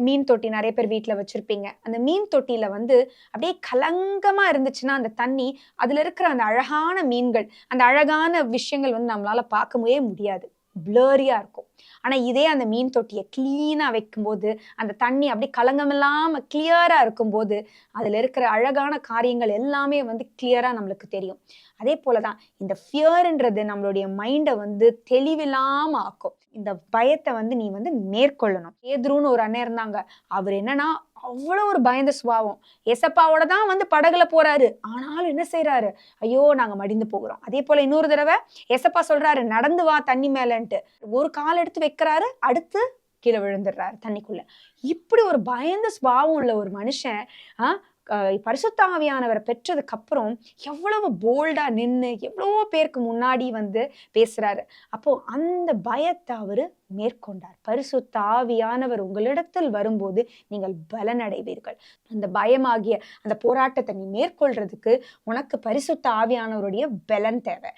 மீன் தொட்டி நிறைய பேர் வீட்டில் வச்சிருப்பீங்க. அந்த மீன் தொட்டியில வந்து அப்படியே கலங்கமா இருந்துச்சுன்னா அந்த தண்ணி, அதுல இருக்கிற அந்த அழகான மீன்கள், அந்த அழகான விஷயங்கள் வந்து நம்மளால பார்க்கவே முடியாது. பிளரியா இருக்கும். ஆனா இதே அந்த மீன் தொட்டிய கிளீனா வைக்கும்போது, அந்த தண்ணி அப்படியே கலங்கமில்லாம கிளியரா இருக்கும்போது, அதுல இருக்கிற அழகான காரியங்கள் எல்லாமே வந்து கிளியரா நம்மளுக்கு தெரியும். அதே போல தான் இந்த ஃபியர்ன்றது நம்மளுடைய மைண்ட வந்து தெளிவில்லாம ஆக்கும். இந்த பயத்த வந்து நீ வந்து மேற்கொள்ளணும். பேதுருன்னு ஒரு அண்ணன் இருந்தாங்க. அவரு என்னன்னா, அவ்வளோ ஒரு பயந்த சுபாவம். ஏசப்பாவோட தான் வந்து படகுல போறாரு. ஆனாலும் என்ன செய்றாரு? ஐயோ! நாங்க மடிந்து போகிறோம். அதே போல இன்னொரு தடவ ஏசப்பா சொல்றாரு, நடந்து வா தண்ணி மேலன்ட்டு. ஒரு கால் எடுத்து வைக்கிறாரு, அடுத்து கீழ விழுந்துடுறாரு தண்ணிக்குள்ள. இப்படி ஒரு பயந்த சுபாவம் உள்ள ஒரு மனுஷன், அ அ பரிசுத்த ஆவியானவர பெற்றதுக்கு அப்புறம் எவ்வளவு போல்டா நின்னு, எவ்வளவோ பேருக்கு முன்னாடி வந்து பேசுறாரு. அப்போ அந்த பயத்த அவரு மேற்கொண்டார். பரிசுத்த ஆவியானவர் உங்களிடத்தில் வரும்போது நீங்கள் பலனடைவீர்கள். அந்த பயமாகிய அந்த போராட்டத்த நீ மேற்கொள்றதுக்கு உனக்கு பரிசுத்த ஆவியானவருடைய பலன் தேவை.